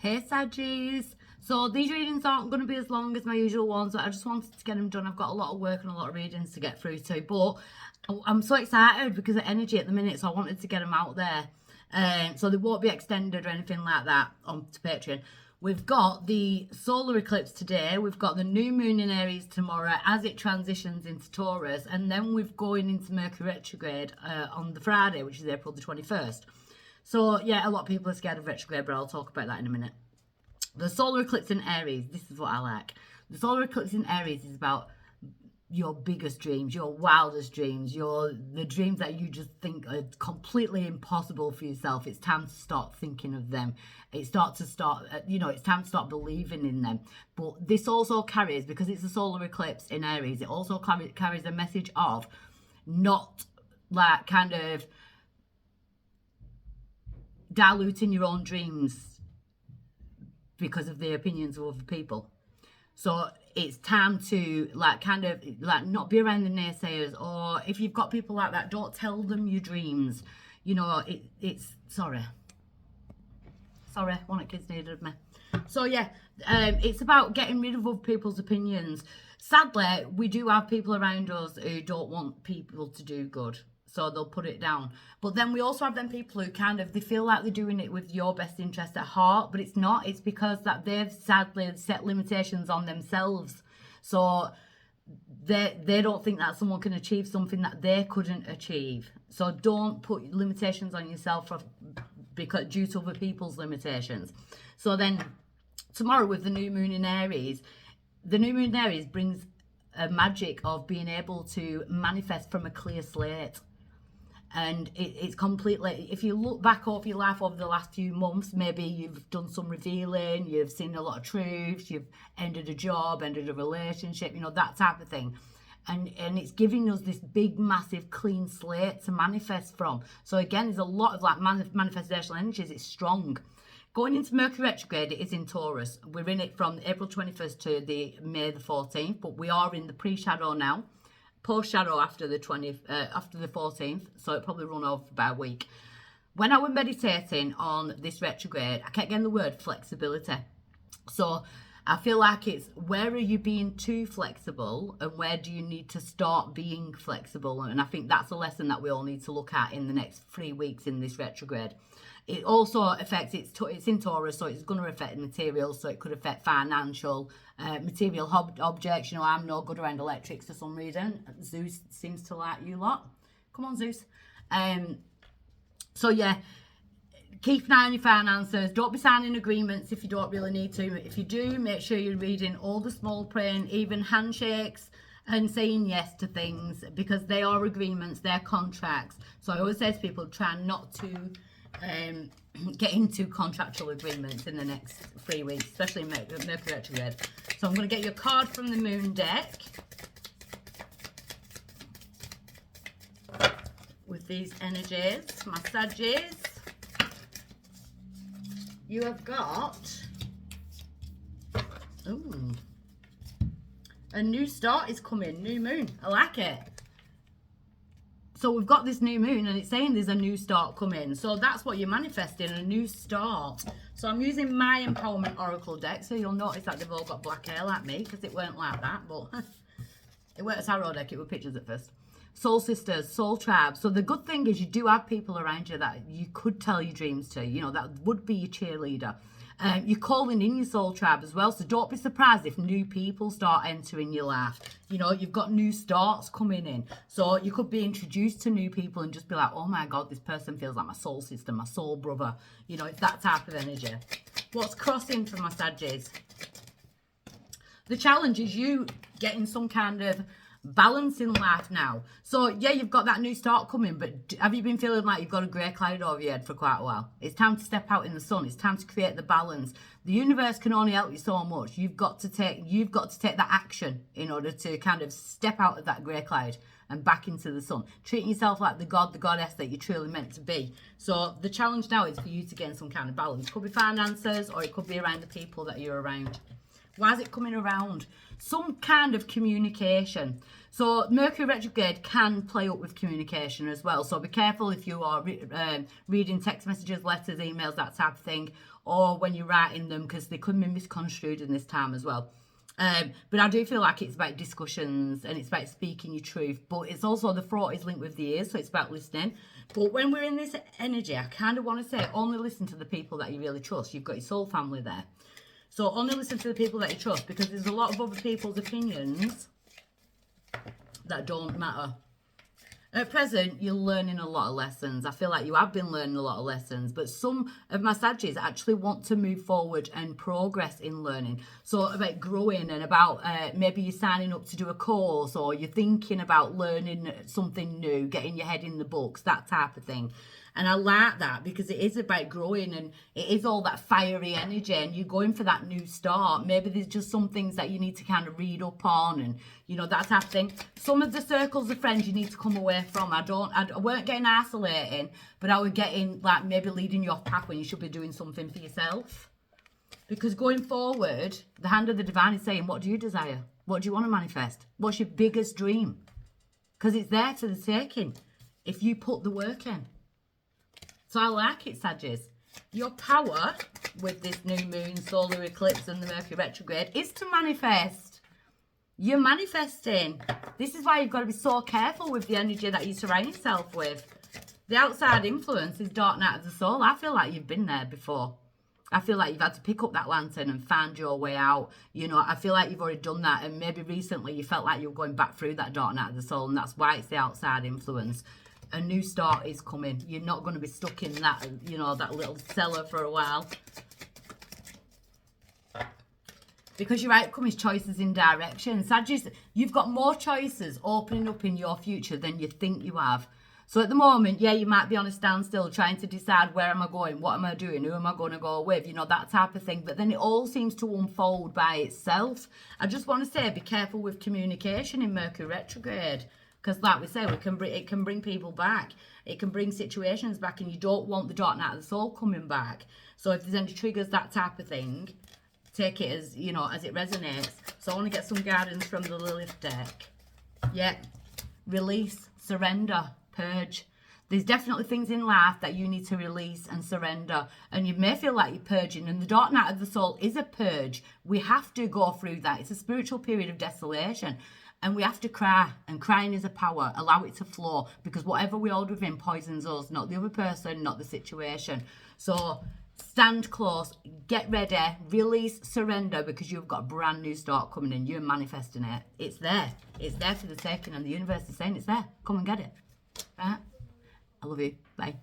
Hey Sagis. So these readings aren't going to be as long as my usual ones, but I just wanted to get them done. I've got a lot of work and a lot of readings to get through too, but I'm so excited because of energy at the minute, so I wanted to get them out there. So they won't be extended or anything like that onto Patreon. We've got the solar eclipse today. We've got the new moon in Aries tomorrow as it transitions into Taurus. And then we're going into Mercury retrograde on the Friday, which is April the 21st. So, yeah, a lot of people are scared of retrograde, but I'll talk about that in a minute. The solar eclipse in Aries, this is what I like. The solar eclipse in Aries is about your biggest dreams, your wildest dreams, the dreams that you just think are completely impossible for yourself. It's time to start thinking of them. It's time to start believing in them. But this also carries, because it's a solar eclipse in Aries, it also carries a message of not like kind of diluting your own dreams because of the opinions of other people. So it's time to not be around the naysayers, or if you've got people like that, don't tell them your dreams. Sorry, one of the kids needed me. So yeah, it's about getting rid of other people's opinions. Sadly, we do have people around us who don't want people to do good, so they'll put it down. But then we also have them people who they feel like they're doing it with your best interest at heart, but it's not. It's because that they've sadly set limitations on themselves. So they don't think that someone can achieve something that they couldn't achieve. So don't put limitations on yourself due to other people's limitations. So then tomorrow with the new moon in Aries, the new moon in Aries brings a magic of being able to manifest from a clear slate. And it's completely, if you look back over your life over the last few months, maybe you've done some revealing, you've seen a lot of truths, you've ended a job, ended a relationship, that type of thing. And it's giving us this big, massive, clean slate to manifest from. So again, there's a lot of manifestational energies. It's strong. Going into Mercury retrograde, it is in Taurus. We're in it from April 21st to the May the 14th, but we are in the pre-shadow now. Post-shadow after the 14th, so it probably run over for about a week. When I was meditating on this retrograde, I kept getting the word flexibility. So I feel like it's, where are you being too flexible and where do you need to start being flexible? And I think that's a lesson that we all need to look at in the next 3 weeks in this retrograde. It also affects, it's in Taurus, so it's going to affect materials, so it could affect financial, material objects. I'm no good around electrics for some reason. Zeus seems to like you lot. Come on, Zeus. So yeah, keep an eye on your finances. Don't be signing agreements if you don't really need to. If you do, make sure you're reading all the small print, even handshakes, and saying yes to things, because they are agreements, they're contracts. So I always say to people, try not to get into contractual agreements in the next 3 weeks, especially Mercury retrograde. So I'm going to get you a card from the moon deck with these energies, my Sagis. You have got a new start is coming, new moon. I like it. So we've got this new moon and it's saying there's a new start coming. So that's what you're manifesting, a new start. So I'm using my Empowerment Oracle deck. So you'll notice that they've all got black hair like me, because it weren't like that. But it weren't a tarot deck, it were pictures at first. Soul sisters, soul tribes. So the good thing is you do have people around you that you could tell your dreams to. That would be your cheerleader. You're calling in your soul tribe as well, so don't be surprised if new people start entering your life. You've got new starts coming in, so you could be introduced to new people and just be like, oh my god, this person feels like my soul sister, my soul brother. It's that type of energy. What's crossing for my Sagis? The challenge is you getting some kind of balance in life now. So yeah, you've got that new start coming, but have you been feeling like you've got a grey cloud over your head for quite a while? It's time to step out in the sun. It's time to create the balance. The universe can only help you so much. You've got to take that action in order to kind of step out of that grey cloud and back into the sun, treating yourself like the god, the goddess that you're truly meant to be. So the challenge now is for you to gain some kind of balance. It could be finances, or it could be around the people that you're around. Why is it coming around? Some kind of communication. So Mercury retrograde can play up with communication as well. So be careful if you are reading text messages, letters, emails, that type of thing, or when you're writing them, because they could be misconstrued in this time as well. But I do feel like it's about discussions and it's about speaking your truth. But it's also, the throat is linked with the ears, so it's about listening. But when we're in this energy, I kind of want to say only listen to the people that you really trust. You've got your soul family there. So only listen to the people that you trust, because there's a lot of other people's opinions that don't matter. At present, you're learning a lot of lessons. I feel like you have been learning a lot of lessons, but some of my Saggies actually want to move forward and progress in learning. So about growing and about maybe you're signing up to do a course, or you're thinking about learning something new, getting your head in the books, that type of thing. And I like that, because it is about growing and it is all that fiery energy, and you're going for that new start. Maybe there's just some things that you need to kind of read up on, and you know, that type of thing. Some of the circles of friends you need to come away from. I weren't getting isolating, but I was getting like maybe leading you off path when you should be doing something for yourself. Because going forward, the hand of the divine is saying, what do you desire? What do you want to manifest? What's your biggest dream? Because it's there to the taking if you put the work in. So I like it, Saggies. Your power with this new moon, solar eclipse and the Mercury retrograde is to manifest. You're manifesting. This is why you've got to be so careful with the energy that you surround yourself with. The outside influence is dark night of the soul. I feel like you've been there before. I feel like you've had to pick up that lantern and find your way out. You know, I feel like you've already done that, and maybe recently you felt like you were going back through that dark night of the soul, and that's why it's the outside influence. A new start is coming. You're not going to be stuck in that, you know, that little cellar for a while. Because your outcome is choices in direction. Sagittarius, you've got more choices opening up in your future than you think you have. So at the moment, yeah, you might be on a standstill trying to decide, where am I going? What am I doing? Who am I going to go with? You know, that type of thing. But then it all seems to unfold by itself. I just want to say, be careful with communication in Mercury retrograde. Because like we say, it can bring people back. It can bring situations back, and you don't want the dark night of the soul coming back. So if there's any triggers, that type of thing, take it as, you know, as it resonates. So I want to get some guidance from the Lilith deck. Yeah. Release, surrender, purge. There's definitely things in life that you need to release and surrender. And you may feel like you're purging. And the dark night of the soul is a purge. We have to go through that. It's a spiritual period of desolation. And we have to cry, and crying is a power. Allow it to flow, because whatever we hold within poisons us, not the other person, not the situation. So stand close, get ready, release, surrender, because you've got a brand new start coming in. You're manifesting it. It's there. It's there for the taking, and the universe is saying it's there. Come and get it. Right? I love you. Bye.